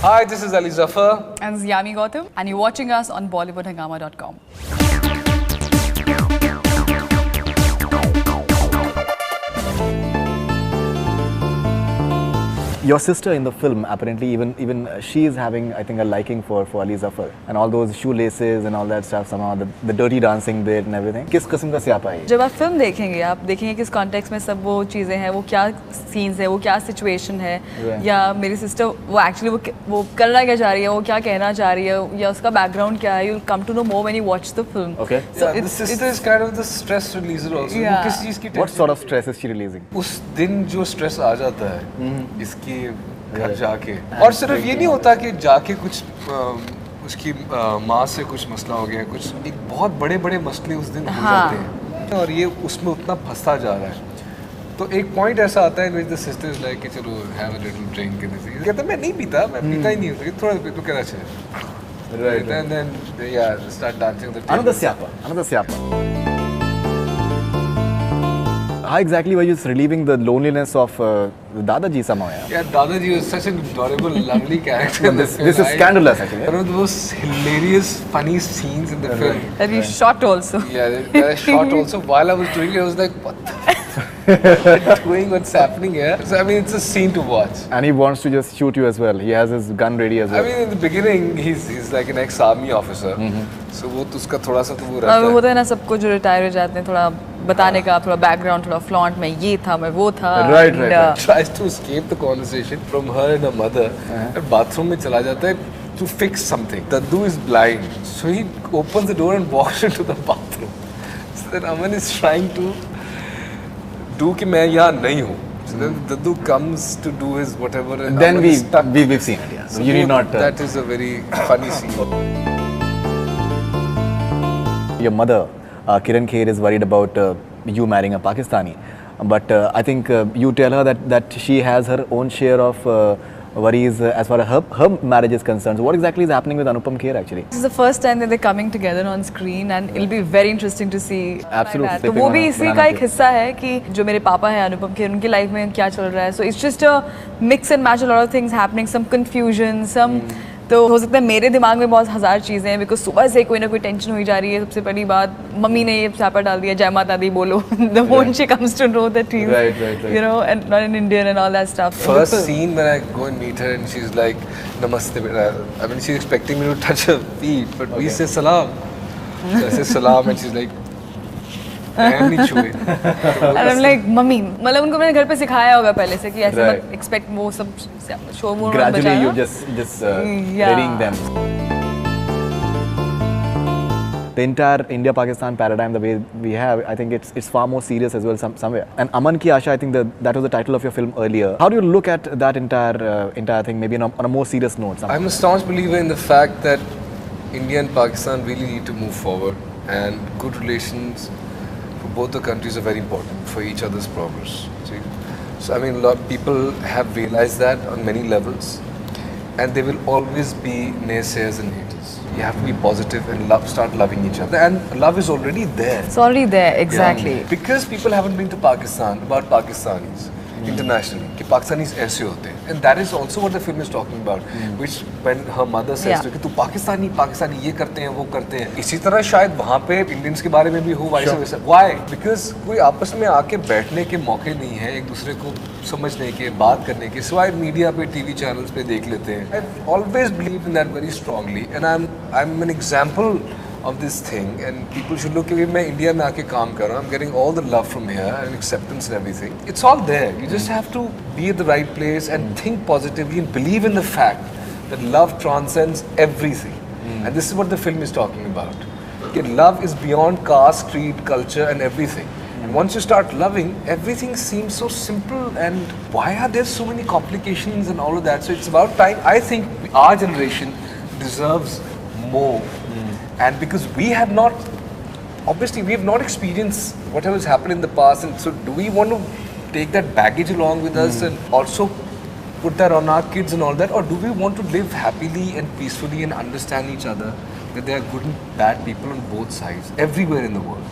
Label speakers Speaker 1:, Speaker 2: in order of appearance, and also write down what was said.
Speaker 1: Hi, this is Ali Zafar.
Speaker 2: And this is Yami Gautam, and you're watching us on BollywoodHangama.com.
Speaker 3: Your sister in the film, apparently, even she is having, I think, a liking for Ali Zafar and all those shoelaces and all that stuff. Somehow the dirty dancing bit and everything. किस किस्म का स्यापा है?
Speaker 2: जब आप film देखेंगे, आप देखेंगे किस कॉन्टेक्स्ट में सब वो चीज़ें हैं, वो क्या सीन्स है, वो क्या सिचुएशन है, या मेरी सिस्टर वो एक्चुअली वो करना क्या चाह रही है, वो क्या कहना चाह रही है, या उसका बैकग्राउंड क्या है. You'll come to know more when you watch the film.
Speaker 3: Okay.
Speaker 1: So the sister is kind of the stress releaser also.
Speaker 2: Yeah.
Speaker 1: किस चीज़ की
Speaker 3: What sort of stress is she releasing?
Speaker 1: उस दिन जो स्ट्रेस आ जाता है इसके घर जाके, और सिर्फ ये नहीं होता कि जाके कुछ उसकी माँ से कुछ मसला हो गया, कुछ एक बहुत बड़े बड़े मसले उस दिन हो जाते हैं और ये उसमें उतना फंसता जा रहा है. तो एक पॉइंट ऐसा आता है विद द सिस्टर्स लाइक कि चलो have a little drink and this. कहता मैं नहीं पीता, मैं पीता ही नहीं हूँ, थोड़ा तो कहना चाहिए. Right. And then yeah, start dancing the
Speaker 3: Another syapa. How exactly were you relieving the loneliness of Dadaji somehow?
Speaker 1: Yeah, Dadaji was such an adorable, lovely character in this film.
Speaker 3: This is scandalous actually.
Speaker 1: One of the most hilarious, funny scenes in the film.
Speaker 2: That we shot also.
Speaker 1: Yeah, that I shot also. While I was doing it, I was like, what the doing? What's happening here? So, I mean, it's a scene to watch.
Speaker 3: And he wants to just shoot you as well. He has his gun ready as well.
Speaker 1: I mean, in the beginning, he's like an ex-army officer. So वो तो उसका थोड़ा सा तो वो रहता है.
Speaker 2: होता है ना, सबको जो रिटायर हो जाते हैं, थोड़ा बताने का, थोड़ा बैकग्राउंड, थोड़ा फ्लॉन्ट में ये था, मैं वो था.
Speaker 3: Right.
Speaker 1: Tries to escape the conversation from her and her mother. और बाथरूम में चला जाता है to fix something. Daddu is blind, so he opens the door and walks into the bathroom. So then Aman is trying to do कि मैं यहाँ नहीं हूँ. So then Daddu comes to do his whatever, and
Speaker 3: then
Speaker 1: Aman is stuck.
Speaker 3: we've seen it. Yeah. So you need not.
Speaker 1: That is a very funny scene.
Speaker 3: Your mother, Kiran Kher, is worried about you marrying a Pakistani, but I think you tell her that she has her own share of worries as far as her marriage is concerned. So what exactly is happening with Anupam Kher actually?
Speaker 2: This is the first time that they're coming together on screen, and it'll be very interesting to see.
Speaker 3: Absolutely.
Speaker 2: तो वो भी इसी का एक हिस्सा है कि जो मेरे पापा हैं अनुपम खेर, उनकी लाइफ में क्या चल रहा है. So it's just a mix and match, a lot of things happening, some confusion, some. तो हो सकता है मेरे दिमाग में बहुत हज़ार चीज़ें हैं, बिकॉज सुबह से कोई ना कोई टेंशन हुई जा रही है. सबसे पहली बात, मम्मी ने ये छापा डाल दिया, जय माता दी बोलो. The moment she comes to know that he's, you know, and not an Indian and all that stuff.
Speaker 1: First scene when I go and meet her and she's like, Namaste. I mean, she's expecting me to touch her feet, but we say salam. So I say salam and she's like, and
Speaker 2: I'm like, mummy, मतलब उनको मैंने घर पे सिखाया होगा पहले से कि ऐसे मत एक्सपेक्ट वो सब शो में.
Speaker 3: Gradually you just readying them. The entire India-Pakistan paradigm, the way we have, I think it's far more serious as well somewhere. And Aman Ki Asha, I think that was the title of your film earlier. How do you look at that entire thing, maybe on a more serious note?
Speaker 1: I'm a staunch believer in the fact that India and Pakistan really need to move forward, and good relations for both the countries are very important for each other's progress. See? So I mean, a lot of people have realized that on many levels, and there will always be naysayers and haters. You have to be positive and start loving each other, and love is already there.
Speaker 2: It's already there, exactly.
Speaker 1: Yeah. Because people haven't been to Pakistan, about Pakistanis internationally, कि Pakistanis ऐसे होते हैं, and that is also what the film is talking about. Which when her mother says to कि तू पाकिस्तानी ये करते हैं वो करते हैं, इसी तरह शायद वहाँ पे इंडियंस के बारे में भी हो वैसा वैसा. Why? Because कोई आपस में आके बैठने के मौके नहीं है, एक दूसरे को समझने के, बात करने के, सिवाय मीडिया पे, टीवी चैनल्स पे देख लेते हैं. I always believe in that very strongly, and I'm an example of this thing, and people should look at मैं इंडिया में आके काम कर रहा हूँ. I'm getting all the love from here and acceptance and everything. It's all there. You just have to be at the right place and think positively and believe in the fact that love transcends everything. And this is what the film is talking about. Okay, love is beyond caste, creed, culture and everything. And once you start loving, everything seems so simple, and why are there so many complications and all of that? So it's about time. I think our generation deserves more. And because we have not, obviously we have not experienced whatever has happened in the past, and so do we want to take that baggage along with us and also put that on our kids and all that, or do we want to live happily and peacefully and understand each other, that there are good and bad people on both sides, everywhere in the world?